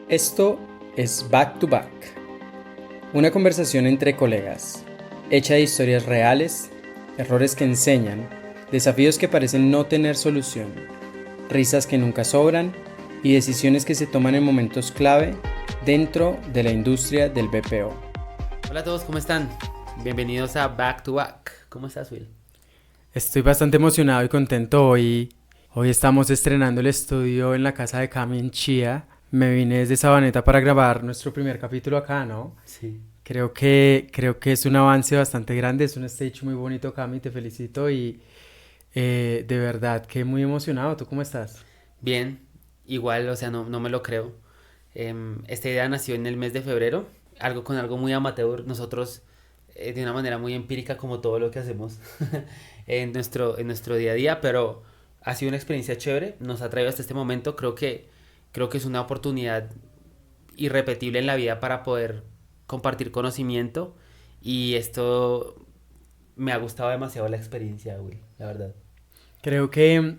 Esto es Back to Back, una conversación entre colegas, hecha de historias reales, errores que enseñan, desafíos que parecen no tener solución, risas que nunca sobran y decisiones que se toman en momentos clave dentro de la industria del BPO. Hola a todos, ¿cómo están? Bienvenidos a Back to Back. ¿Cómo estás, Will? Estoy bastante emocionado y contento hoy. Hoy estamos estrenando el estudio en la casa de Cami en Chía. Me vine desde Sabaneta para grabar nuestro primer capítulo acá, ¿no? Sí. Creo que es un avance bastante grande, es un stage muy bonito, Cami, te felicito y de verdad que muy emocionado. ¿Tú cómo estás? Bien, igual, o sea, no me lo creo. Esta idea nació en el mes de febrero, algo muy amateur. Nosotros, de una manera muy empírica, como todo lo que hacemos en nuestro día a día, pero ha sido una experiencia chévere, nos ha traído hasta este momento. Creo que es una oportunidad irrepetible en la vida para poder compartir conocimiento y esto me ha gustado demasiado la experiencia, Will, la verdad. Creo que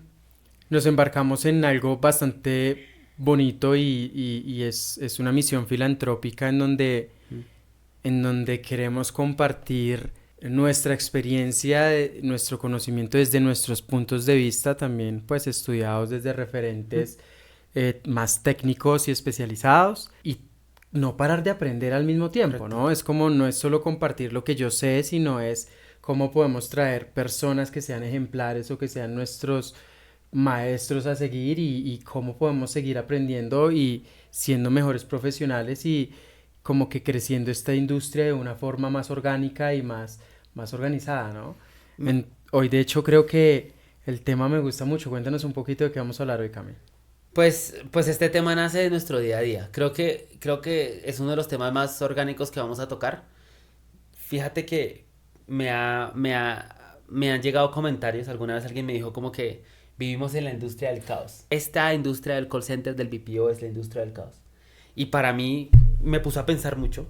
nos embarcamos en algo bastante bonito y es una misión filantrópica Mm. en donde queremos compartir nuestra experiencia, nuestro conocimiento desde nuestros puntos de vista, también pues estudiados desde referentes más técnicos y especializados y no parar de aprender al mismo tiempo, Correcto. ¿no? Es como no es solo compartir lo que yo sé, sino es cómo podemos traer personas que sean ejemplares o que sean nuestros maestros a seguir y cómo podemos seguir aprendiendo y siendo mejores profesionales y como que creciendo esta industria de una forma más orgánica y más organizada, ¿no? Me- Hoy de hecho creo que el tema me gusta mucho. Cuéntanos un poquito de qué vamos a hablar hoy, Cami. Pues este tema nace de nuestro día a día. Creo que es uno de los temas más orgánicos que vamos a tocar. Fíjate que me han llegado comentarios. Alguna vez alguien me dijo como que vivimos en la industria del caos. Esta industria del call center, del BPO, es la industria del caos. Y para mí me puso a pensar mucho.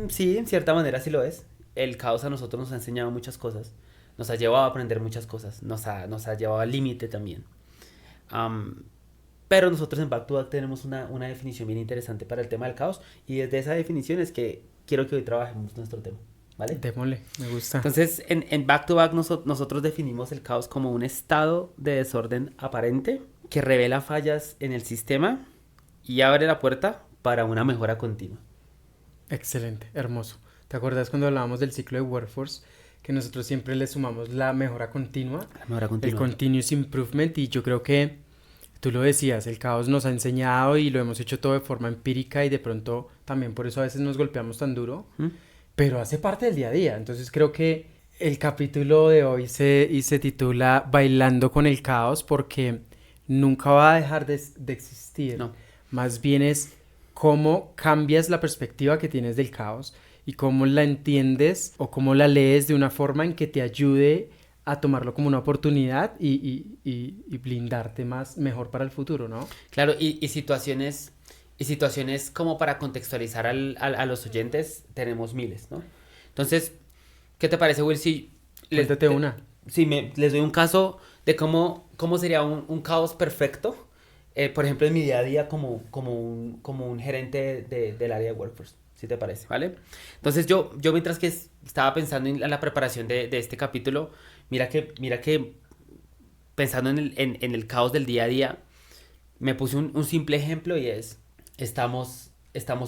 Sí, en cierta manera sí lo es. El caos a nosotros nos ha enseñado muchas cosas. Nos ha llevado a aprender muchas cosas. Nos ha llevado al límite también. Am, pero nosotros en Back to Back tenemos una definición bien interesante para el tema del caos. Y desde esa definición es que quiero que hoy trabajemos nuestro tema. ¿Vale? Démosle, me gusta. Entonces, en Back to Back nosotros definimos el caos como un estado de desorden aparente que revela fallas en el sistema y abre la puerta para una mejora continua. Excelente, hermoso. ¿Te acuerdas cuando hablábamos del ciclo de Workforce? Que nosotros siempre le sumamos la mejora continua, La mejora el continua. continuous improvement, y yo creo que tú lo decías, el caos nos ha enseñado y lo hemos hecho todo de forma empírica y de pronto también por eso a veces nos golpeamos tan duro, ¿Mm? pero hace parte del día a día. Entonces creo que el capítulo de hoy se titula Bailando con el caos porque nunca va a dejar de existir. No. Más bien es cómo cambias la perspectiva que tienes del caos y cómo la entiendes o cómo la lees de una forma en que te ayude a tomarlo como una oportunidad y blindarte mejor para el futuro, ¿no? Claro, y situaciones como para contextualizar a los oyentes, tenemos miles, ¿no? Entonces, ¿qué te parece, Will, si les, Cuéntate una. les doy un caso de cómo sería un caos perfecto? Por ejemplo, en mi día a día como un gerente del área de Workforce, si te parece, ¿vale? Entonces, yo mientras que estaba pensando en la preparación de este capítulo, mira que pensando en el caos del día a día, me puse un simple ejemplo y es, estamos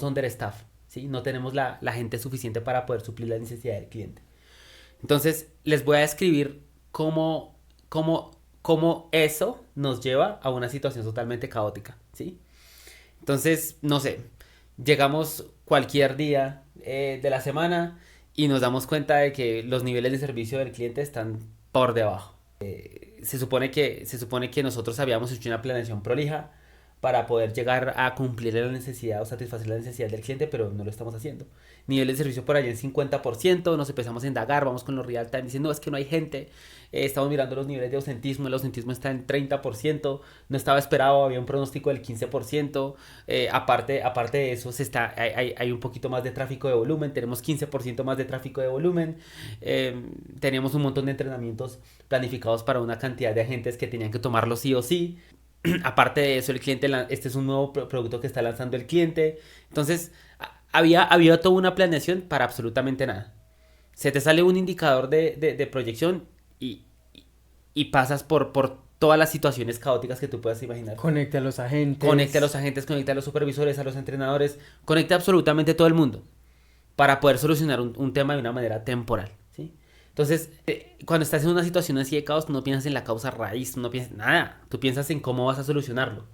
understaff, ¿sí? No tenemos la gente suficiente para poder suplir la necesidad del cliente. Entonces, les voy a describir cómo eso nos lleva a una situación totalmente caótica, ¿sí? Entonces, no sé, llegamos cualquier día de la semana y nos damos cuenta de que los niveles de servicio del cliente están por debajo. Se supone que nosotros habíamos hecho una planeación prolija para poder llegar a cumplir la necesidad o satisfacer la necesidad del cliente, pero no lo estamos haciendo. Nivel de servicio por allá en 50%, nos empezamos a indagar, vamos con los real time diciendo, no, es que no hay gente, estamos mirando los niveles de ausentismo, el ausentismo está en 30%, no estaba esperado, había un pronóstico del 15%, aparte de eso hay un poquito más de tráfico de volumen, tenemos 15% más de tráfico de volumen, teníamos un montón de entrenamientos planificados para una cantidad de agentes que tenían que tomarlo sí o sí. Aparte de eso, el cliente, este es un nuevo producto que está lanzando el cliente. Entonces, había toda una planeación para absolutamente nada. Se te sale un indicador de proyección y, y pasas por todas las situaciones caóticas que tú puedas imaginar. Conecte a los agentes. Conecte a los agentes, conecte a los supervisores, a los entrenadores, conecte a absolutamente todo el mundo para poder solucionar un tema de una manera temporal, ¿sí? Entonces, cuando estás en una situación así de caos, no piensas en la causa raíz, no piensas en nada, tú piensas en cómo vas a solucionarlo.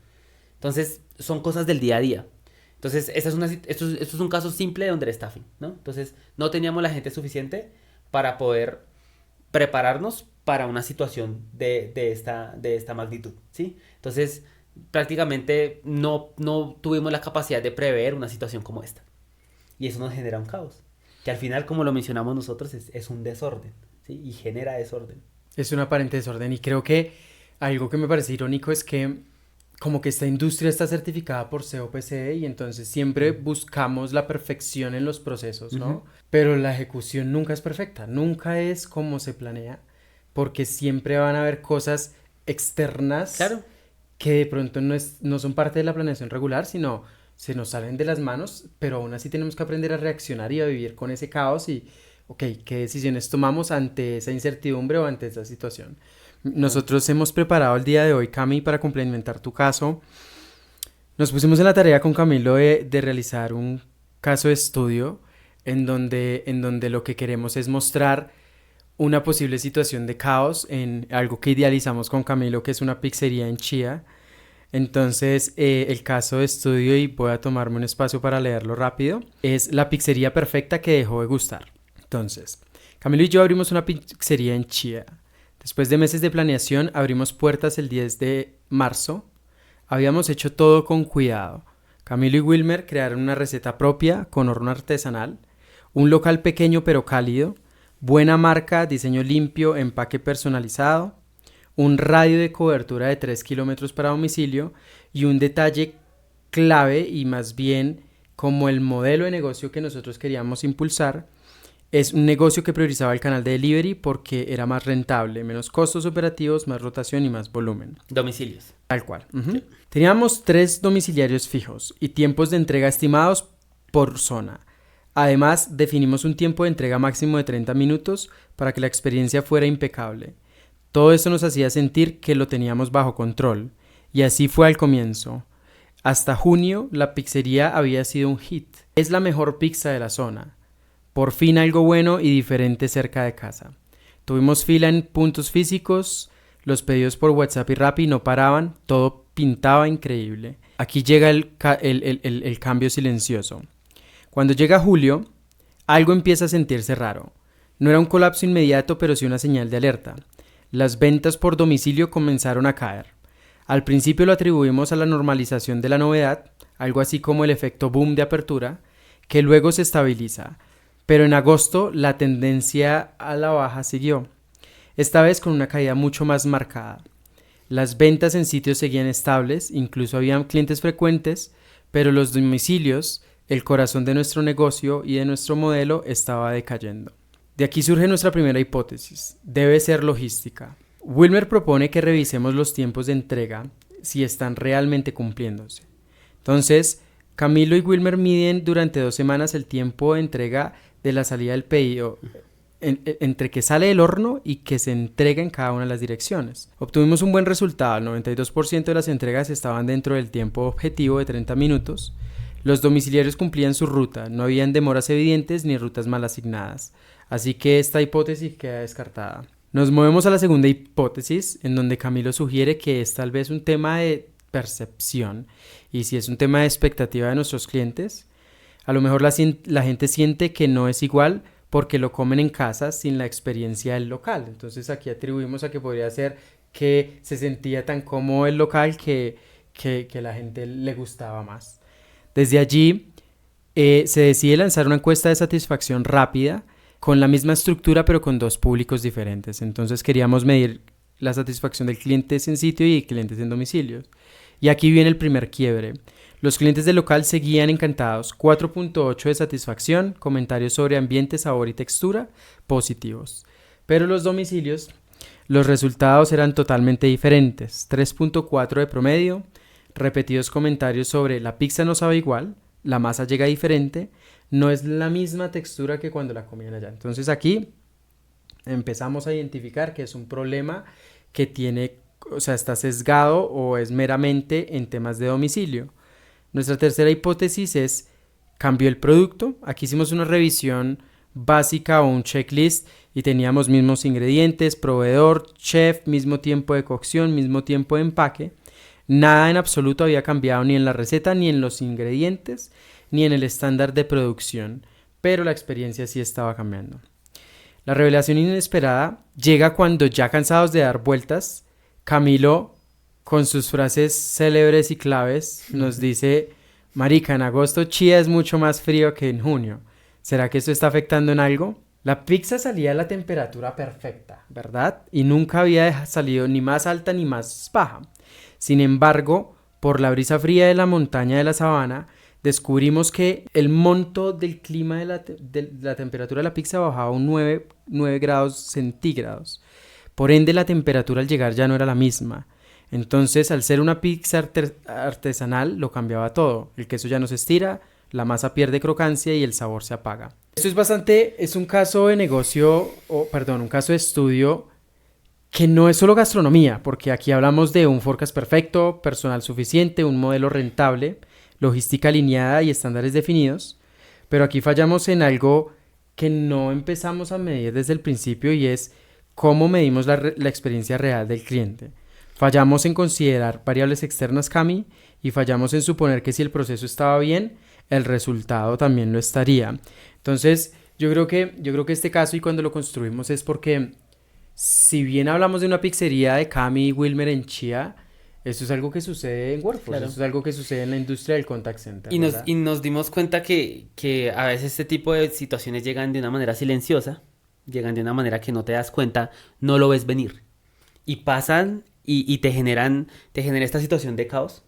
Entonces, son cosas del día a día. Entonces, esto es un caso simple de understaffing, ¿no? Entonces, no teníamos la gente suficiente para poder prepararnos para una situación de esta magnitud, ¿sí? Entonces, prácticamente no tuvimos la capacidad de prever una situación como esta. Y eso nos genera un caos, que al final, como lo mencionamos nosotros, es un desorden, ¿sí? Y genera desorden. Es un aparente desorden y creo que algo que me parece irónico es que como que esta industria está certificada por COPC y entonces siempre buscamos la perfección en los procesos, ¿no? Ujú. Pero la ejecución nunca es perfecta, nunca es como se planea, porque siempre van a haber cosas externas Claro. que de pronto no son parte de la planeación regular, sino se nos salen de las manos, pero aún así tenemos que aprender a reaccionar y a vivir con ese caos y, ok, ¿qué decisiones tomamos ante esa incertidumbre o ante esa situación? Nosotros hemos preparado el día de hoy, Cami, para complementar tu caso. Nos pusimos en la tarea con Camilo de realizar un caso de estudio en donde lo que queremos es mostrar una posible situación de caos en algo que idealizamos con Camilo, que es una pizzería en Chía. Entonces, el caso de estudio, y voy a tomarme un espacio para leerlo rápido, es la pizzería perfecta que dejó de gustar. Entonces, Camilo y yo abrimos una pizzería en Chía. Después de meses de planeación, abrimos puertas el 10 de marzo. Habíamos hecho todo con cuidado. Camilo y Wilmer crearon una receta propia con horno artesanal, un local pequeño pero cálido, buena marca, diseño limpio, empaque personalizado, un radio de cobertura de 3 kilómetros para domicilio y un detalle clave y más bien como el modelo de negocio que nosotros queríamos impulsar. Es un negocio que priorizaba el canal de delivery porque era más rentable, menos costos operativos, más rotación y más volumen. Domicilios. Tal cual. Sí. Teníamos 3 domiciliarios fijos y tiempos de entrega estimados por zona. Además, definimos un tiempo de entrega máximo de 30 minutos para que la experiencia fuera impecable. Todo eso nos hacía sentir que lo teníamos bajo control. Y así fue al comienzo. Hasta junio, la pizzería había sido un hit. Es la mejor pizza de la zona. Por fin algo bueno y diferente cerca de casa. Tuvimos fila en puntos físicos, los pedidos por WhatsApp y Rappi no paraban, todo pintaba increíble. Aquí llega el cambio silencioso. Cuando llega julio, algo empieza a sentirse raro. No era un colapso inmediato, pero sí una señal de alerta. Las ventas por domicilio comenzaron a caer. Al principio lo atribuimos a la normalización de la novedad, algo así como el efecto boom de apertura, que luego se estabiliza. Pero en agosto la tendencia a la baja siguió, esta vez con una caída mucho más marcada. Las ventas en sitios seguían estables, incluso había clientes frecuentes, pero los domicilios, el corazón de nuestro negocio y de nuestro modelo, estaba decayendo. De aquí surge nuestra primera hipótesis, debe ser logística. Wilmer propone que revisemos los tiempos de entrega si están realmente cumpliéndose. Entonces, Camilo y Wilmer miden durante 2 semanas el tiempo de entrega de la salida del pedido entre que sale del horno y que se entrega en cada una de las direcciones. Obtuvimos un buen resultado, el 92% de las entregas estaban dentro del tiempo objetivo de 30 minutos. Los domiciliarios cumplían su ruta, no habían demoras evidentes ni rutas mal asignadas, así que esta hipótesis queda descartada. Nos movemos a la segunda hipótesis, en donde Camilo sugiere que es tal vez un tema de percepción, y si es un tema de expectativa de nuestros clientes, a lo mejor la gente siente que no es igual porque lo comen en casa sin la experiencia del local. Entonces aquí atribuimos a que podría ser que se sentía tan cómodo el local que la gente le gustaba más. Desde allí se decide lanzar una encuesta de satisfacción rápida con la misma estructura pero con 2 públicos diferentes. Entonces queríamos medir la satisfacción del cliente en sitio y clientes en domicilios. Y aquí viene el primer quiebre. Los clientes del local seguían encantados, 4.8 de satisfacción, comentarios sobre ambiente, sabor y textura positivos. Pero los domicilios Los resultados eran totalmente diferentes. 3.4 de promedio, repetidos comentarios sobre la pizza no sabe igual, la masa llega diferente, no es la misma textura que cuando la comían allá. Entonces aquí empezamos a identificar que es un problema que tiene, o sea, está sesgado o es meramente en temas de domicilio. Nuestra tercera hipótesis es: cambió el producto. Aquí hicimos una revisión básica o un checklist y teníamos mismos ingredientes, proveedor, chef, mismo tiempo de cocción, mismo tiempo de empaque. Nada en absoluto había cambiado ni en la receta, ni en los ingredientes, ni en el estándar de producción, pero la experiencia sí estaba cambiando. La revelación inesperada llega cuando, ya cansados de dar vueltas, Camilo, con sus frases célebres y claves, nos dice: marica, en agosto Chía es mucho más frío que en junio. ¿Será que esto está afectando en algo? La pizza salía a la temperatura perfecta, ¿verdad? Y nunca había salido ni más alta ni más baja. Sin embargo, por la brisa fría de la montaña de la sabana, descubrimos que el monto del clima de la temperatura de la pizza bajaba un 9 grados centígrados. Por ende, la temperatura al llegar ya no era la misma. Entonces, al ser una pizza artesanal, lo cambiaba todo. El queso ya no se estira, la masa pierde crocancia y el sabor se apaga. Esto es un caso de negocio, un caso de estudio que no es solo gastronomía, porque aquí hablamos de un forecast perfecto, personal suficiente, un modelo rentable, logística alineada y estándares definidos, pero aquí fallamos en algo que no empezamos a medir desde el principio, y es cómo medimos la experiencia real del cliente. Fallamos en considerar variables externas, Cami, y fallamos en suponer que si el proceso estaba bien, el resultado también lo estaría. Entonces, yo creo que este caso, y cuando lo construimos, es porque, si bien hablamos de una pizzería de Cami y Wilmer en Chía, esto es algo que sucede en Workforce, claro. Esto es algo que sucede en la industria del contact center. Y nos dimos cuenta que a veces este tipo de situaciones llegan de una manera silenciosa, llegan de una manera que no te das cuenta, no lo ves venir, y pasan y te genera esta situación de caos,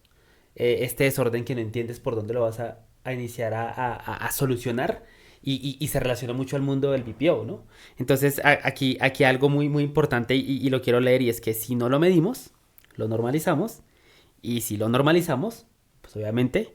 este desorden que no entiendes por dónde lo vas a iniciar a solucionar, y se relaciona mucho al mundo del BPO, ¿no? Entonces aquí algo muy, muy importante, y lo quiero leer, y es que si no lo medimos, lo normalizamos, y si lo normalizamos, pues obviamente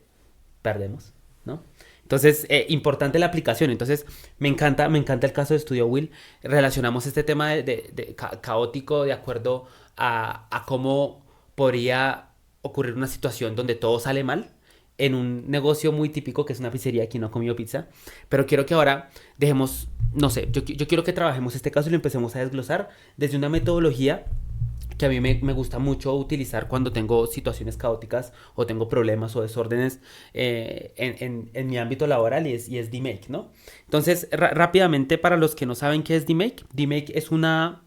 perdemos, ¿no? Entonces, importante la aplicación. Entonces, me encanta el caso de Estudio Will. Relacionamos este tema de caótico de acuerdo a cómo podría ocurrir una situación donde todo sale mal en un negocio muy típico que es una pizzería. Aquí no ha comido pizza, pero quiero que ahora dejemos, no sé, yo quiero que trabajemos este caso y lo empecemos a desglosar desde una metodología que a mí me gusta mucho utilizar cuando tengo situaciones caóticas o tengo problemas o desórdenes en mi ámbito laboral, y es DMake, ¿no? Entonces, rápidamente, para los que no saben qué es DMake es una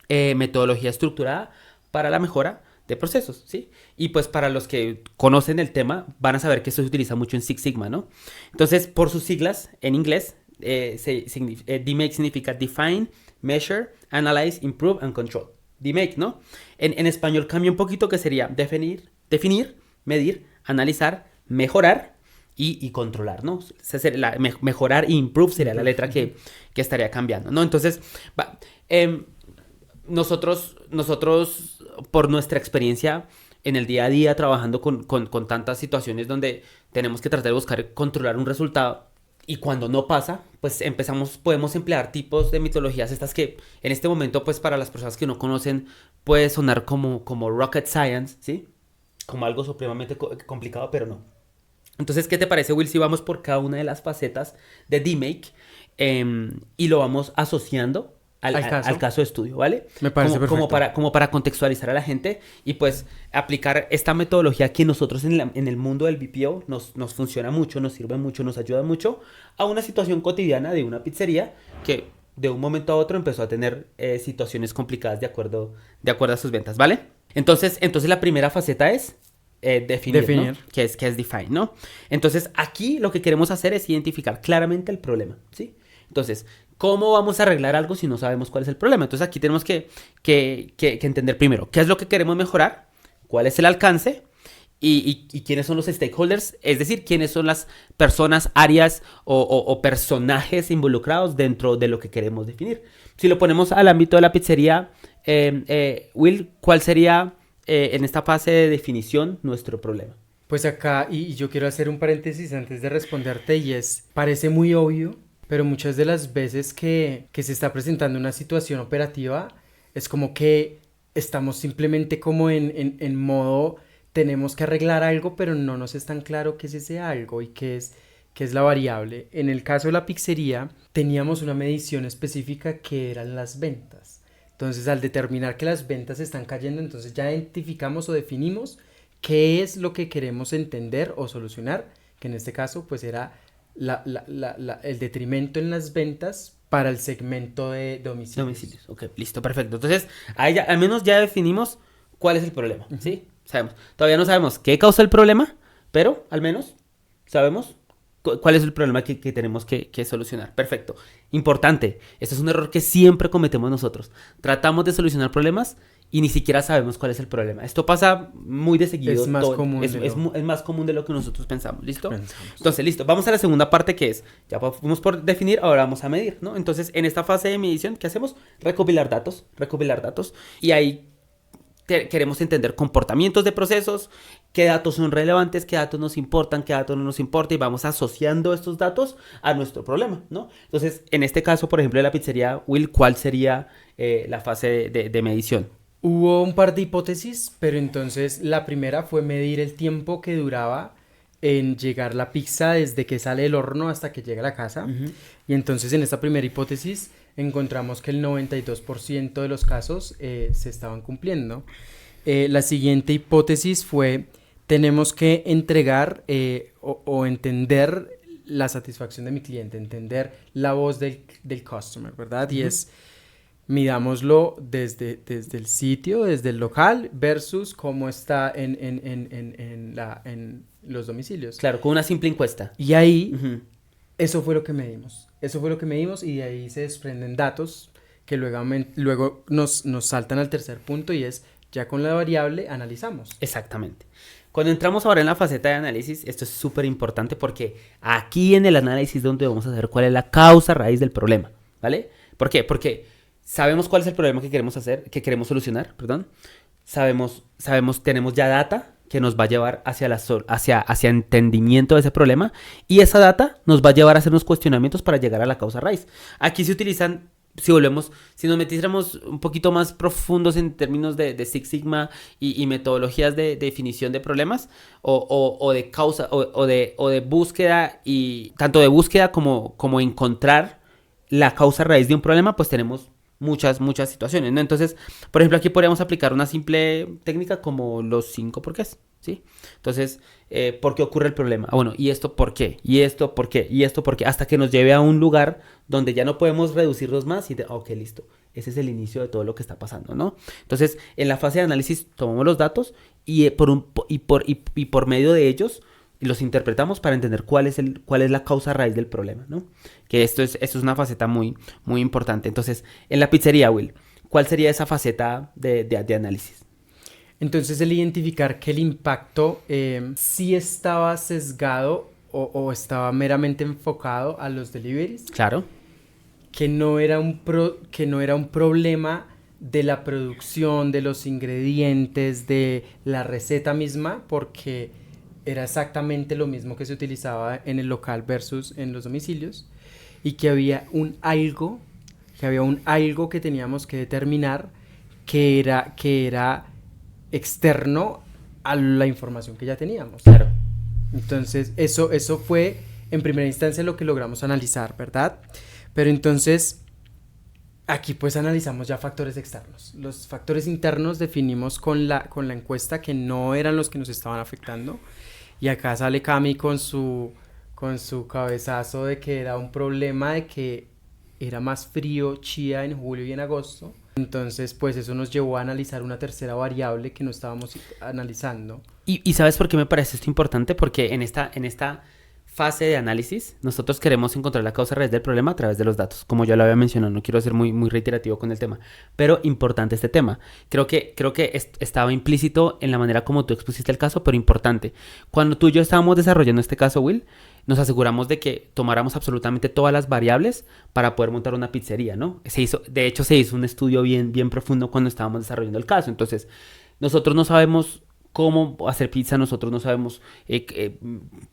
metodología estructurada para la mejora de procesos, ¿sí? Y pues para los que conocen el tema van a saber que esto se utiliza mucho en Six Sigma, ¿no? Entonces, por sus siglas en inglés, DMake significa Define, Measure, Analyze, Improve and Control. DMake, ¿no? En español cambia un poquito, que sería definir, medir, analizar, mejorar y controlar, ¿no? Mejorar e improve sería la letra que estaría cambiando, ¿no? Entonces, nosotros, por nuestra experiencia en el día a día, trabajando con tantas situaciones donde tenemos que tratar de buscar controlar un resultado, y cuando no pasa, pues podemos emplear tipos de metodologías estas que en este momento, pues para las personas que no conocen, puede sonar como rocket science, ¿sí? Como algo supremamente complicado, pero no. Entonces, ¿qué te parece, Will, si vamos por cada una de las facetas de DMake y lo vamos asociando al caso de estudio, ¿vale? Me parece perfecto. Como para contextualizar a la gente y pues aplicar esta metodología que nosotros en el mundo del BPO nos funciona mucho, nos sirve mucho, nos ayuda mucho a una situación cotidiana de una pizzería que de un momento a otro empezó a tener situaciones complicadas de acuerdo a sus ventas, ¿vale? Entonces la primera faceta es definir. ¿No? Que es define, ¿no? Entonces aquí lo que queremos hacer es identificar claramente el problema, ¿sí? Entonces, ¿cómo vamos a arreglar algo si no sabemos cuál es el problema? Entonces aquí tenemos que entender primero qué es lo que queremos mejorar, cuál es el alcance y quiénes son los stakeholders, es decir, quiénes son las personas, áreas o personajes involucrados dentro de lo que queremos definir. Si lo ponemos al ámbito de la pizzería, Will, ¿cuál sería en esta fase de definición nuestro problema? Pues acá, y yo quiero hacer un paréntesis antes de responderte, y es, parece muy obvio, pero muchas de las veces que se está presentando una situación operativa, es como que estamos simplemente como en modo, tenemos que arreglar algo, pero no nos es tan claro qué es ese algo y qué es la variable. En el caso de la pizzería, teníamos una medición específica que eran las ventas. Entonces, al determinar que las ventas están cayendo, entonces ya identificamos o definimos qué es lo que queremos entender o solucionar, que en este caso pues era el detrimento en las ventas para el segmento de domicilios. Ok, listo, perfecto. Entonces, ahí ya, al menos ya definimos cuál es el problema, ¿sí? Sabemos. Todavía no sabemos qué causa el problema, pero al menos sabemos cuál es el problema que tenemos que solucionar. Perfecto. Importante. Este es un error que siempre cometemos nosotros. Tratamos de solucionar problemas y ni siquiera sabemos cuál es el problema. Esto pasa muy de seguido. Es más común. Es más común de lo que nosotros pensamos. ¿Listo? Entonces, listo. Vamos a la segunda parte, que es, ya fuimos por definir, ahora vamos a medir, ¿no? Entonces, en esta fase de medición, ¿qué hacemos? Recopilar datos. Y ahí queremos entender comportamientos de procesos, qué datos son relevantes, qué datos nos importan, qué datos no nos importan, y vamos asociando estos datos a nuestro problema, ¿no? Entonces, en este caso, por ejemplo, de la pizzería, Will, ¿cuál sería la fase de medición? Hubo un par de hipótesis, pero entonces la primera fue medir el tiempo que duraba en llegar la pizza desde que sale del horno hasta que llega a la casa. Y entonces en esta primera hipótesis encontramos que el 92% de los casos se estaban cumpliendo. La siguiente hipótesis fue, tenemos que entregar o entender la satisfacción de mi cliente, entender la voz del customer, ¿verdad? Y es, midámoslo desde el sitio, desde el local, versus cómo está en los domicilios. Claro, con una simple encuesta. Y ahí, eso fue lo que medimos. Y de ahí se desprenden datos que luego nos saltan al tercer punto, y es, ya con la variable analizamos. Exactamente. Cuando entramos ahora en la faceta de análisis, esto es súper importante porque aquí en el análisis es donde vamos a saber cuál es la causa raíz del problema, ¿vale? ¿Por qué? Porque sabemos cuál es el problema que queremos solucionar, perdón. Tenemos ya data que nos va a llevar hacia entendimiento de ese problema, y esa data nos va a llevar a hacer unos cuestionamientos para llegar a la causa raíz. Aquí se utilizan, si nos metiéramos un poquito más profundos en términos de Six Sigma y metodologías de definición de problemas o de causa o de búsqueda, y tanto de búsqueda como encontrar la causa raíz de un problema, pues tenemos muchas situaciones, ¿no? Entonces, por ejemplo, aquí podríamos aplicar una simple técnica como los 5 porqués, ¿sí? Entonces, ¿por qué ocurre el problema? Bueno, ¿y esto por qué? ¿Y esto por qué? ¿Y esto por qué? Hasta que nos lleve a un lugar donde ya no podemos reducirlos más ok, listo. Ese es el inicio de todo lo que está pasando, ¿no? Entonces, en la fase de análisis tomamos los datos y por medio de ellos los interpretamos para entender cuál es la causa raíz del problema, ¿no? Que esto es una faceta muy, muy importante. Entonces, en la pizzería, Will, ¿cuál sería esa faceta de análisis? Entonces, el identificar que el impacto sí estaba sesgado o estaba meramente enfocado a los deliveries. Claro. Que no era un problema de la producción, de los ingredientes, de la receta misma, porque era exactamente lo mismo que se utilizaba en el local versus en los domicilios, y que había un algo que teníamos que determinar que era externo a la información que ya teníamos. Claro. Entonces, eso fue en primera instancia lo que logramos analizar, ¿verdad? Pero entonces, aquí pues analizamos ya factores externos. Los factores internos definimos con la encuesta que no eran los que nos estaban afectando. Y acá sale Cami con su cabezazo de que era un problema de que era más frío Chía en julio y en agosto. Entonces, pues eso nos llevó a analizar una tercera variable que no estábamos analizando. ¿Y sabes por qué me parece esto importante? Porque en esta fase de análisis, nosotros queremos encontrar la causa raíz del problema a través de los datos. Como ya lo había mencionado, no quiero ser muy reiterativo con el tema, pero importante este tema. Creo que estaba implícito en la manera como tú expusiste el caso, pero importante. Cuando tú y yo estábamos desarrollando este caso, Will, nos aseguramos de que tomáramos absolutamente todas las variables para poder montar una pizzería, ¿no? De hecho, se hizo un estudio bien profundo cuando estábamos desarrollando el caso. Entonces, nosotros no sabemos cómo hacer pizza, nosotros no sabemos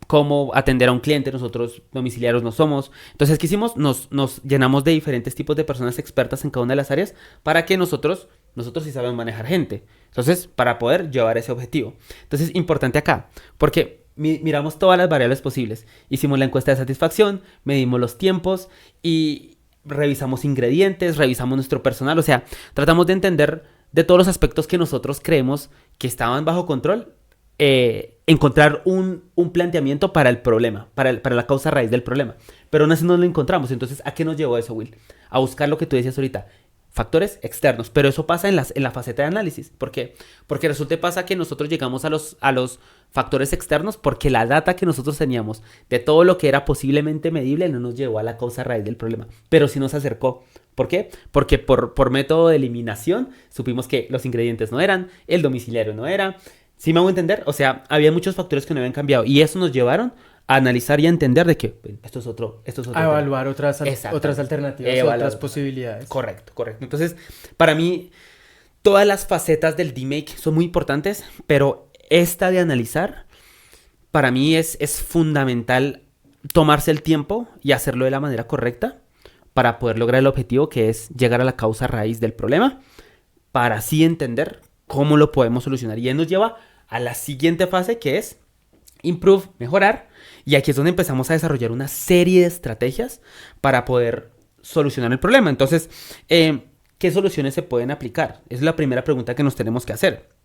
cómo atender a un cliente, nosotros domiciliarios no somos. Entonces, ¿qué hicimos? Nos llenamos de diferentes tipos de personas expertas en cada una de las áreas para que nosotros sí sabemos manejar gente. Entonces, para poder llevar ese objetivo. Entonces, importante acá, porque miramos todas las variables posibles. Hicimos la encuesta de satisfacción, medimos los tiempos y revisamos ingredientes, revisamos nuestro personal, o sea, tratamos de entender de todos los aspectos que nosotros creemos que estaban bajo control, encontrar un planteamiento para el problema, para la causa raíz del problema. Pero aún así no lo encontramos. Entonces, ¿a qué nos llevó eso, Will? A buscar lo que tú decías ahorita, factores externos. Pero eso pasa en la faceta de análisis. ¿Por qué? Porque resulta y pasa que nosotros llegamos a los factores externos porque la data que nosotros teníamos de todo lo que era posiblemente medible no nos llevó a la causa raíz del problema. Pero sí nos acercó. ¿Por qué? Porque por método de eliminación supimos que los ingredientes no eran, el domiciliario no era. ¿Sí me hago entender? O sea, había muchos factores que no habían cambiado y eso nos llevaron a analizar y a entender de que esto es otro a evaluar otras alternativas, otras posibilidades. Correcto. Entonces, para mí, todas las facetas del DMake son muy importantes, pero esta de analizar, para mí es fundamental tomarse el tiempo y hacerlo de la manera correcta para poder lograr el objetivo, que es llegar a la causa raíz del problema, para así entender cómo lo podemos solucionar. Y él nos lleva a la siguiente fase, que es improve, mejorar. Y aquí es donde empezamos a desarrollar una serie de estrategias para poder solucionar el problema. Entonces, ¿qué soluciones se pueden aplicar? Es la primera pregunta que nos tenemos que hacer.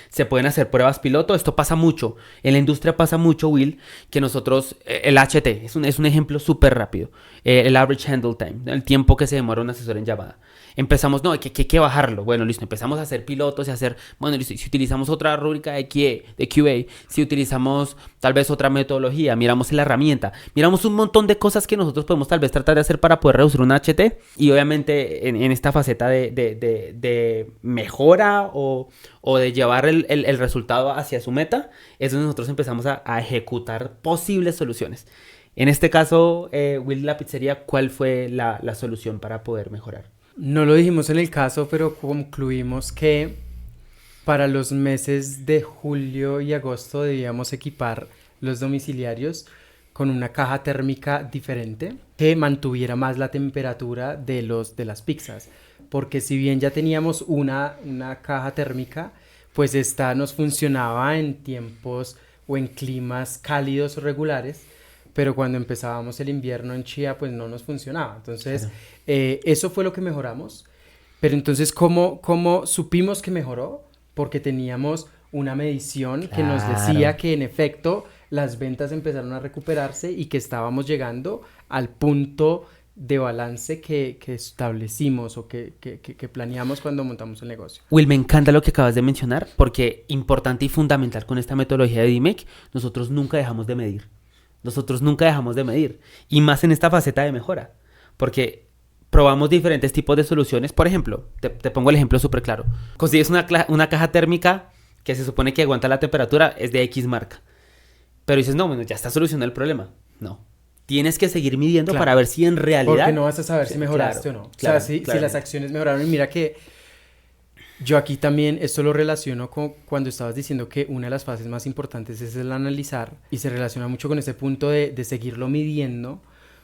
Se pueden hacer pruebas piloto. Esto pasa mucho. En la industria pasa mucho, Will, que nosotros, el HT, es un ejemplo súper rápido. El average handle time, el tiempo que se demora un asesor en llamada. Empezamos, no, hay que bajarlo. Bueno, listo, empezamos a hacer pilotos y bueno, listo, si utilizamos otra rúbrica de QA, si utilizamos tal vez otra metodología, miramos la herramienta, miramos un montón de cosas que nosotros podemos tal vez tratar de hacer para poder reducir un HT. Y obviamente en esta faceta de mejora o de llevar el resultado hacia su meta, es donde nosotros empezamos a ejecutar posibles soluciones. En este caso, Will, la pizzería, ¿cuál fue la solución para poder mejorar? No lo dijimos en el caso, pero concluimos que para los meses de julio y agosto debíamos equipar los domiciliarios con una caja térmica diferente que mantuviera más la temperatura de las pizzas. Porque si bien ya teníamos una caja térmica, pues esta nos funcionaba en tiempos o en climas cálidos o regulares, pero cuando empezábamos el invierno en Chía, pues no nos funcionaba. Entonces, eso fue lo que mejoramos. Pero entonces, ¿cómo supimos que mejoró? Porque teníamos una medición que nos decía que en efecto las ventas empezaron a recuperarse y que estábamos llegando al punto de balance que establecimos o que planeamos cuando montamos el negocio. Will, me encanta lo que acabas de mencionar, porque importante y fundamental con esta metodología de DMake, nosotros nunca dejamos de medir. Y más en esta faceta de mejora, porque probamos diferentes tipos de soluciones. Por ejemplo, te pongo el ejemplo súper claro. Consigues una caja térmica que se supone que aguanta la temperatura, es de X marca. Pero dices, no, bueno, ya está solucionado el problema. No. Tienes que seguir midiendo para ver si en realidad... Porque no vas a saber si mejoraste o no. Claro, si las acciones mejoraron. Y mira que yo aquí también esto lo relaciono con cuando estabas diciendo que una de las fases más importantes es el analizar. Y se relaciona mucho con ese punto de seguirlo midiendo.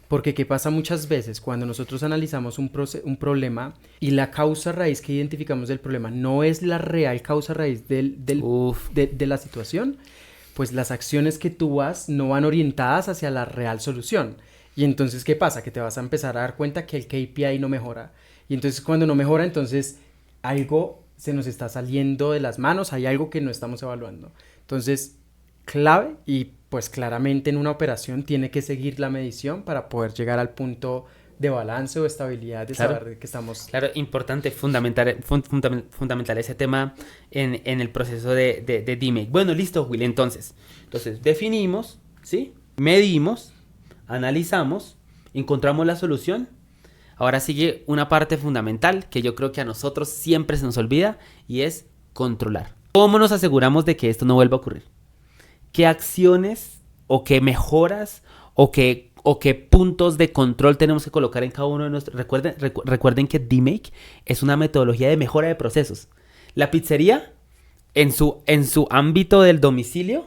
Porque ¿qué pasa muchas veces? Cuando nosotros analizamos un problema y la causa raíz que identificamos del problema no es la real causa raíz de la situación, pues las acciones que tú vas no van orientadas hacia la real solución. Y entonces, ¿qué pasa? Que te vas a empezar a dar cuenta que el KPI no mejora. Y entonces, cuando no mejora, entonces algo se nos está saliendo de las manos, hay algo que no estamos evaluando. Entonces, clave y pues claramente en una operación tiene que seguir la medición para poder llegar al punto de balance o estabilidad de saber que estamos... Claro, importante, fundamental ese tema en el proceso de DMake. Bueno, listo, Will, entonces definimos, ¿sí? medimos, analizamos, encontramos la solución. Ahora sigue una parte fundamental que yo creo que a nosotros siempre se nos olvida y es controlar. ¿Cómo nos aseguramos de que esto no vuelva a ocurrir? ¿Qué acciones o qué mejoras o qué puntos de control tenemos que colocar en cada uno de nuestros... Recuerden que DMake es una metodología de mejora de procesos. La pizzería, en su ámbito del domicilio,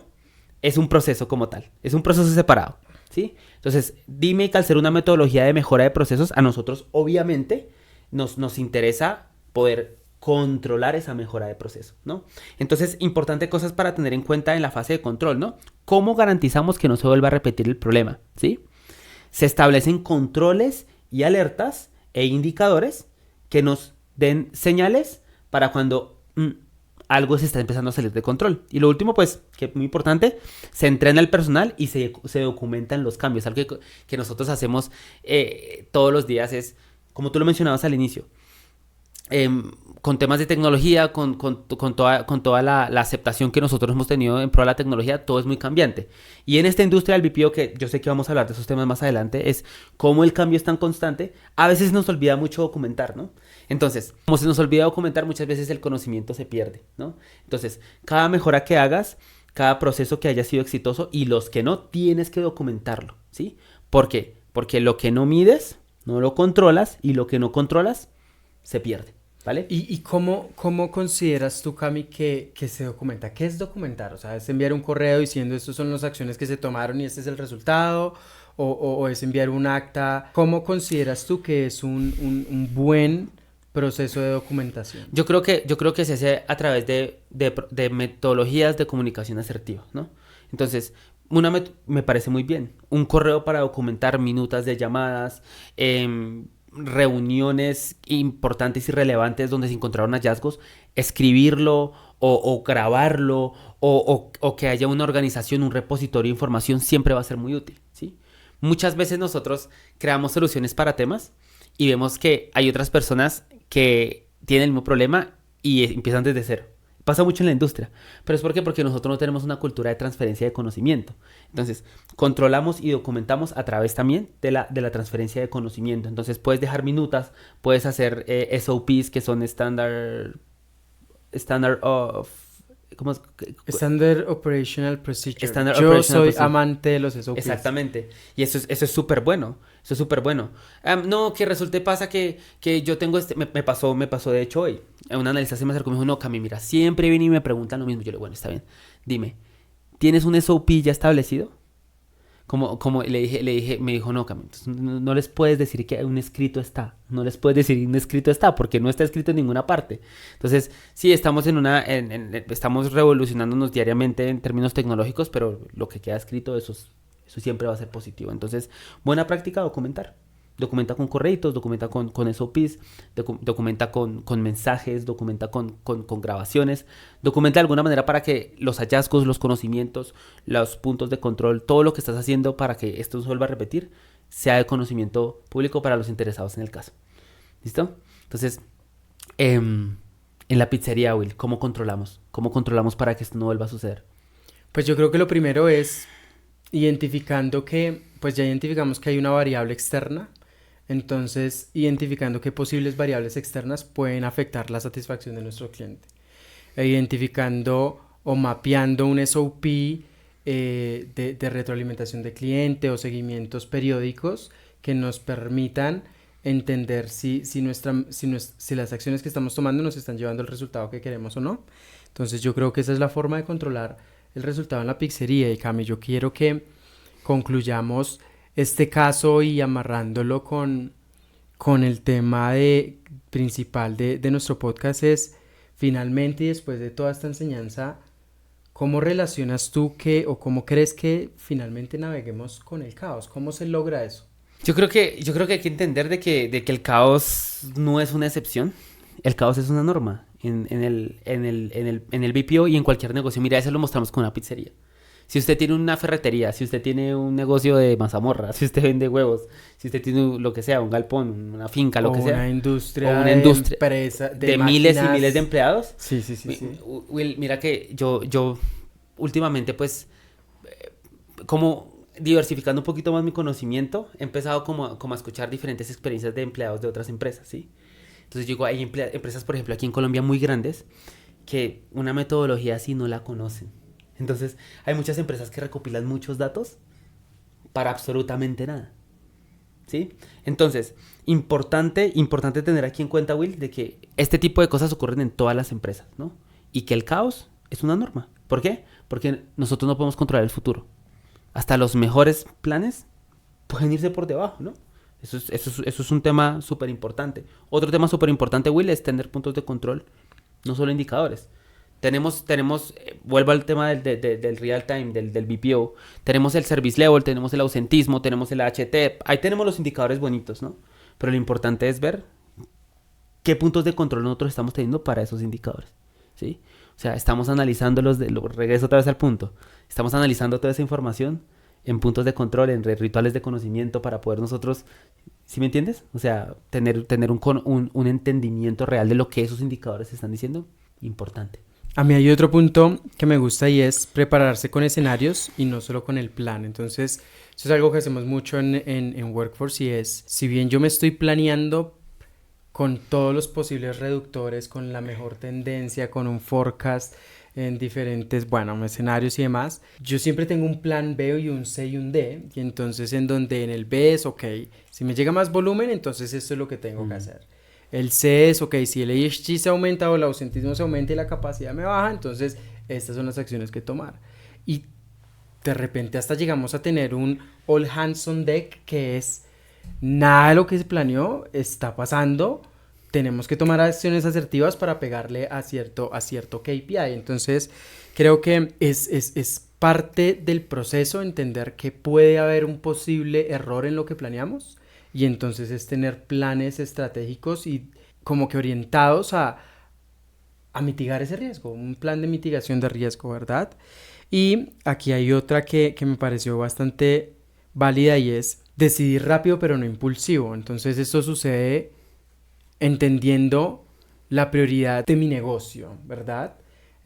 es un proceso como tal. Es un proceso separado, ¿sí? Entonces, DMake, al ser una metodología de mejora de procesos, a nosotros, obviamente, nos interesa poder controlar esa mejora de proceso, ¿no? Entonces, importante cosas para tener en cuenta en la fase de control, ¿no? ¿Cómo garantizamos que no se vuelva a repetir el problema? ¿Sí? Se establecen controles y alertas e indicadores que nos den señales para cuando algo se está empezando a salir de control. Y lo último, pues, que es muy importante, se entrena el personal y se documentan los cambios. Algo que nosotros hacemos todos los días es, como tú lo mencionabas al inicio, con temas de tecnología, con toda la aceptación que nosotros hemos tenido en pro de la tecnología, todo es muy cambiante. Y en esta industria del BPO, que yo sé que vamos a hablar de esos temas más adelante, es cómo el cambio es tan constante, a veces nos olvida mucho documentar, ¿no? Entonces, como se nos olvida documentar, muchas veces el conocimiento se pierde, ¿no? Entonces, cada mejora que hagas, cada proceso que haya sido exitoso y los que no, tienes que documentarlo, ¿sí? ¿Por qué? Porque lo que no mides, no lo controlas, y lo que no controlas, se pierde, ¿vale? ¿Y cómo consideras tú, Cami, que se documenta? ¿Qué es documentar? O sea, ¿es enviar un correo diciendo estas son las acciones que se tomaron y este es el resultado? ¿O es enviar un acta? ¿Cómo consideras tú que es un buen proceso de documentación? Yo creo que se hace a través de metodologías de comunicación asertiva, ¿no? Entonces, me parece muy bien. Un correo para documentar minutas de llamadas, reuniones importantes y relevantes donde se encontraron hallazgos, escribirlo o grabarlo o que haya una organización, un repositorio de información, siempre va a ser muy útil, ¿sí? Muchas veces nosotros creamos soluciones para temas y vemos que hay otras personas que tienen el mismo problema y empiezan desde cero. Pasa mucho en la industria. ¿Pero es por qué? Porque nosotros no tenemos una cultura de transferencia de conocimiento. Entonces, controlamos y documentamos a través también de la transferencia de conocimiento. Entonces, puedes dejar minutas, puedes hacer SOPs, que son Standard of... ¿Cómo es? Standard Operational Procedure. Standard Yo Operational soy Procedure. amante de los SOPs. Exactamente. Y eso es súper bueno. Eso es súper bueno. No, que pasa que yo tengo me pasó de hecho hoy. Un analista se me acercó y me dijo, no, Cami, mira, siempre vienen y me preguntan lo mismo. Yo le digo, bueno, está bien. Dime, ¿tienes un SOP ya establecido? Como le dije, me dijo, no, Cami, no les puedes decir que un escrito está. No les puedes decir un escrito está porque no está escrito en ninguna parte. Entonces, sí, estamos estamos revolucionándonos diariamente en términos tecnológicos, pero lo que queda escrito, eso siempre va a ser positivo. Entonces, buena práctica, documentar. Documenta con correitos, documenta con SOPs, documenta con mensajes, documenta con grabaciones, documenta de alguna manera para que los hallazgos, los conocimientos, los puntos de control, todo lo que estás haciendo para que esto no se vuelva a repetir, sea de conocimiento público para los interesados en el caso. ¿Listo? Entonces, en la pizzería, Will, ¿cómo controlamos? ¿Cómo controlamos para que esto no vuelva a suceder? Pues yo creo que lo primero es identificando pues ya identificamos que hay una variable externa. Entonces, identificando qué posibles variables externas pueden afectar la satisfacción de nuestro cliente. Identificando o mapeando un SOP de retroalimentación de cliente o seguimientos periódicos que nos permitan entender si las acciones que estamos tomando nos están llevando al resultado que queremos o no. Entonces, yo creo que esa es la forma de controlar el resultado en la pizzería. Y Cami, yo quiero que concluyamos este caso y amarrándolo con el tema principal de nuestro podcast es, finalmente, y después de toda esta enseñanza, ¿cómo relacionas tú o cómo crees que finalmente naveguemos con el caos? ¿Cómo se logra eso? Yo creo que hay que entender de que el caos no es una excepción. El caos es una norma en el BPO y en cualquier negocio. Mira, eso lo mostramos con una pizzería. Si usted tiene una ferretería, si usted tiene un negocio de mazamorra, si usted vende huevos, si usted tiene lo que sea, un galpón, una finca, lo que sea. Una industria empresa, de miles y miles de empleados. Sí. Will, mira que yo últimamente, pues, como diversificando un poquito más mi conocimiento, he empezado como a escuchar diferentes experiencias de empleados de otras empresas, ¿sí? Entonces digo, hay empresas, por ejemplo, aquí en Colombia muy grandes, que una metodología así no la conocen. Entonces, hay muchas empresas que recopilan muchos datos para absolutamente nada, ¿sí? Entonces, importante tener aquí en cuenta, Will, de que este tipo de cosas ocurren en todas las empresas, ¿no? Y que el caos es una norma. ¿Por qué? Porque nosotros no podemos controlar el futuro. Hasta los mejores planes pueden irse por debajo, ¿no? Eso es un tema súper importante. Otro tema súper importante, Will, es tener puntos de control, no solo indicadores. Vuelvo al tema del real time, del BPO. Tenemos el service level, tenemos el ausentismo, tenemos el HT. Ahí tenemos los indicadores bonitos, ¿no? Pero lo importante es ver qué puntos de control nosotros estamos teniendo para esos indicadores, ¿sí? O sea, estamos analizándolos, regreso otra vez al punto. Estamos analizando toda esa información en puntos de control, en rituales de conocimiento para poder nosotros, ¿sí me entiendes? O sea, tener un entendimiento real de lo que esos indicadores están diciendo, importante. A mí hay otro punto que me gusta y es prepararse con escenarios y no solo con el plan. Entonces, eso es algo que hacemos mucho en Workforce y es, si bien yo me estoy planeando con todos los posibles reductores, con la mejor tendencia, con un forecast en diferentes, escenarios y demás, yo siempre tengo un plan B y un C y un D, y entonces en donde en el B es, ok, si me llega más volumen, entonces esto es lo que tengo que hacer. El C es, ok, si el ESG se aumenta o el ausentismo se aumenta y la capacidad me baja, entonces estas son las acciones que tomar. Y de repente hasta llegamos a tener un all hands on deck que es nada de lo que se planeó está pasando, tenemos que tomar acciones asertivas para pegarle a cierto KPI. Entonces creo que es parte del proceso entender que puede haber un posible error en lo que planeamos y entonces es tener planes estratégicos y como que orientados a mitigar ese riesgo, un plan de mitigación de riesgo, ¿verdad? Y aquí hay otra que me pareció bastante válida y es decidir rápido pero no impulsivo. Entonces esto sucede entendiendo la prioridad de mi negocio, ¿verdad?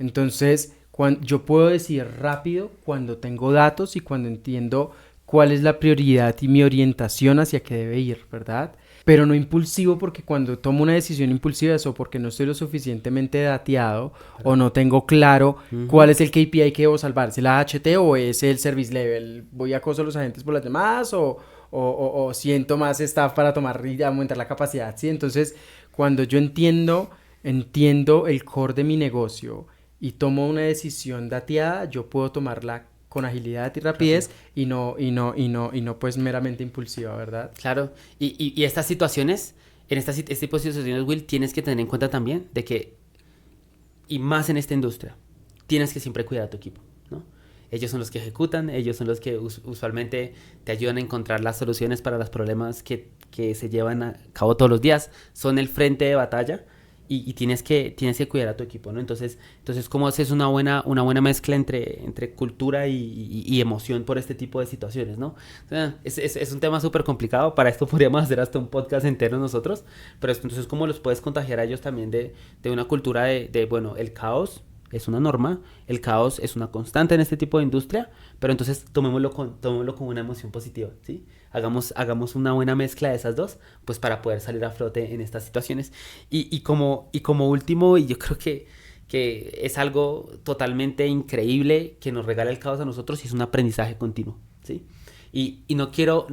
Entonces yo puedo decidir rápido cuando tengo datos y cuando entiendo cuál es la prioridad y mi orientación hacia qué debe ir, ¿verdad? Pero no impulsivo porque cuando tomo una decisión impulsiva es o porque no estoy lo suficientemente dateado o no tengo claro cuál es el KPI que debo salvar, ¿es el HT o es el service level? ¿Voy a acoso a los agentes por las demás o siento más staff para tomar y aumentar la capacidad? ¿Sí? Entonces, cuando yo entiendo el core de mi negocio y tomo una decisión dateada, yo puedo tomarla con agilidad y rapidez y no pues meramente impulsiva, ¿verdad? Claro, y estas situaciones, este tipo de situaciones, Will, tienes que tener en cuenta también de que, y más en esta industria, tienes que siempre cuidar a tu equipo, ¿no? Ellos son los que ejecutan, ellos son los que usualmente te ayudan a encontrar las soluciones para los problemas que se llevan a cabo todos los días, son el frente de batalla. Y tienes que cuidar a tu equipo, ¿no? Entonces ¿cómo haces una buena mezcla entre cultura y emoción por este tipo de situaciones, ¿no? O sea, es un tema súper complicado. Para esto podríamos hacer hasta un podcast entero nosotros. Pero entonces, ¿cómo los puedes contagiar a ellos también de una cultura bueno, el caos es una norma, el caos es una constante en este tipo de industria, pero entonces tomémoslo con una emoción positiva, ¿sí? Hagamos una buena mezcla de esas dos, pues para poder salir a flote en estas situaciones. Y como último, y yo creo que es algo totalmente increíble que nos regala el caos a nosotros, y es un aprendizaje continuo, ¿sí? Y no quiero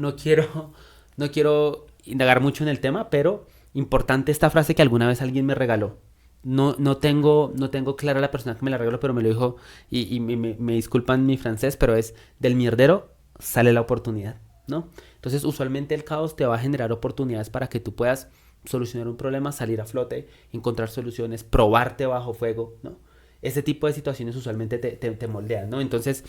indagar mucho en el tema, pero importante esta frase que alguna vez alguien me regaló. No tengo clara la persona que me la regaló, pero me lo dijo, y me disculpan mi francés, pero es: del mierdero sale la oportunidad, ¿no? Entonces, usualmente el caos te va a generar oportunidades para que tú puedas solucionar un problema, salir a flote, encontrar soluciones, probarte bajo fuego, ¿no? Ese tipo de situaciones usualmente te moldean, ¿no? Entonces,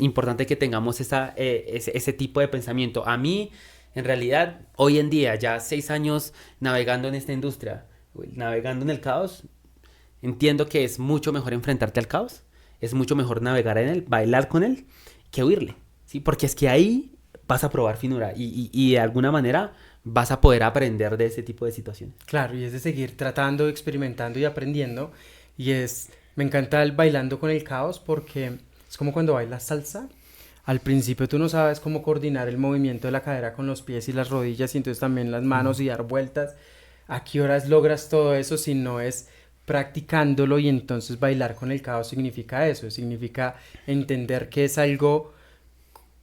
importante que tengamos ese tipo de pensamiento. A mí, en realidad, hoy en día, ya 6 años navegando en esta industria, navegando en el caos, entiendo que es mucho mejor enfrentarte al caos, es mucho mejor navegar en él, bailar con él, que huirle, ¿sí? Porque es que ahí vas a probar finura y de alguna manera vas a poder aprender de ese tipo de situaciones. Claro, y es de seguir tratando, experimentando y aprendiendo. Me encanta el bailando con el caos porque es como cuando bailas salsa. al principio tú no sabes cómo coordinar el movimiento de la cadera con los pies y las rodillas y entonces también las manos y dar vueltas. ¿A qué horas logras todo eso si no es practicándolo? Y entonces bailar con el caos significa eso, significa entender que es algo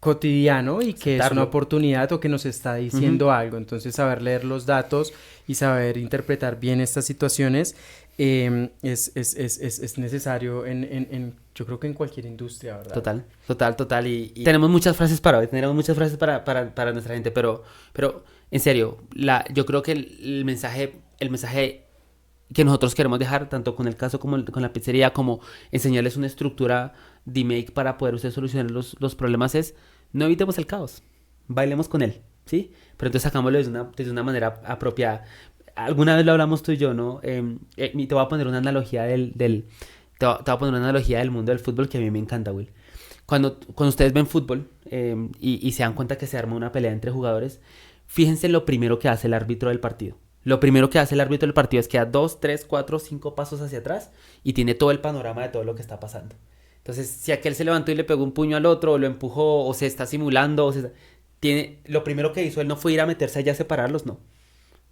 cotidiano y que es una oportunidad o que nos está diciendo algo. Entonces saber leer los datos y saber interpretar bien estas situaciones es necesario yo creo que en cualquier industria, ¿verdad? Total. Y tenemos muchas frases para hoy, tenemos muchas frases para nuestra gente, pero en serio, yo creo que el mensaje que nosotros queremos dejar, tanto con el caso como con la pizzería, como enseñarles una estructura D-Make para poder ustedes solucionar los problemas es, no evitemos el caos, bailemos con él, ¿sí? Pero entonces sacámoslo desde una manera apropiada. Alguna vez lo hablamos tú y yo, ¿no? Te voy a poner una analogía te voy a poner una analogía del mundo del fútbol que a mí me encanta, Will. Cuando ustedes ven fútbol y se dan cuenta que se arma una pelea entre jugadores, fíjense lo primero que hace el árbitro del partido. Lo primero que hace el árbitro del partido es que da 2, 3, 4, 5 pasos hacia atrás y tiene todo el panorama de todo lo que está pasando. Entonces, si aquel se levantó y le pegó un puño al otro, o lo empujó, o se está simulando, lo primero que hizo él no fue ir a meterse allá a separarlos, no.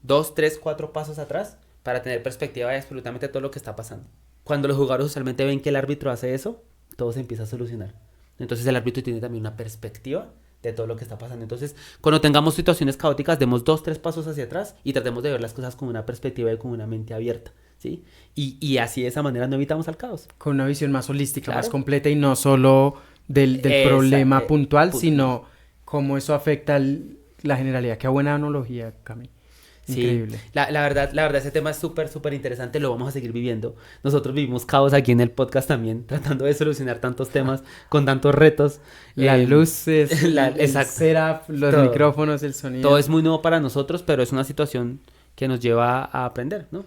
2, 3, 4 pasos atrás para tener perspectiva de absolutamente todo lo que está pasando. Cuando los jugadores usualmente ven que el árbitro hace eso, todo se empieza a solucionar. Entonces el árbitro tiene también una perspectiva de todo lo que está pasando. Entonces, cuando tengamos situaciones caóticas, demos 2, 3 pasos hacia atrás y tratemos de ver las cosas con una perspectiva y con una mente abierta, ¿sí? Y así de esa manera no evitamos el caos. Con una visión más holística, más completa y no solo del problema puntual, sino cómo eso afecta la generalidad. Qué buena analogía, Cami. Increíble. Sí, la verdad ese tema es súper interesante, lo vamos a seguir viviendo. Nosotros vivimos caos aquí en el podcast también, tratando de solucionar tantos temas con tantos retos. Las luces, el setup, los micrófonos, el sonido. Todo es muy nuevo para nosotros, pero es una situación que nos lleva a aprender, ¿no?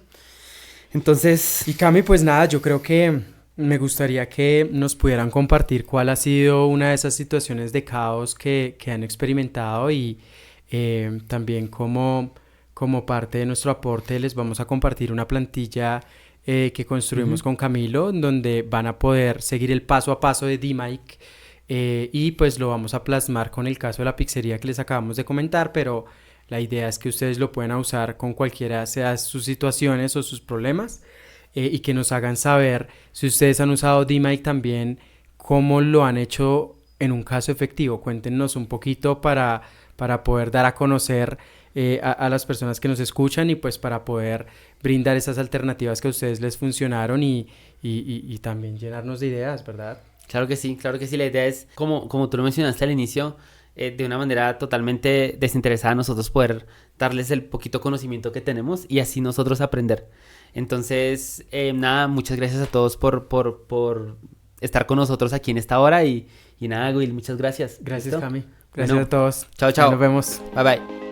Entonces... Y Cami, pues nada, yo creo que me gustaría que nos pudieran compartir cuál ha sido una de esas situaciones de caos que han experimentado y también como parte de nuestro aporte les vamos a compartir una plantilla que construimos con Camilo, donde van a poder seguir el paso a paso de D-Mike y pues lo vamos a plasmar con el caso de la pizzería que les acabamos de comentar, pero la idea es que ustedes lo puedan usar con cualquiera sea sus situaciones o sus problemas y que nos hagan saber si ustedes han usado D-Mike también, cómo lo han hecho en un caso efectivo. Cuéntenos un poquito para poder dar a conocer a las personas que nos escuchan y pues para poder brindar esas alternativas que a ustedes les funcionaron y también llenarnos de ideas, ¿verdad? Claro que sí, la idea es, como tú lo mencionaste al inicio, de una manera totalmente desinteresada nosotros poder darles el poquito conocimiento que tenemos y así nosotros aprender. Entonces, nada, muchas gracias a todos por estar con nosotros aquí en esta hora y nada, Will, muchas gracias. Gracias, ¿Listo? Cami. Gracias a todos. Chao. Nos vemos. Bye.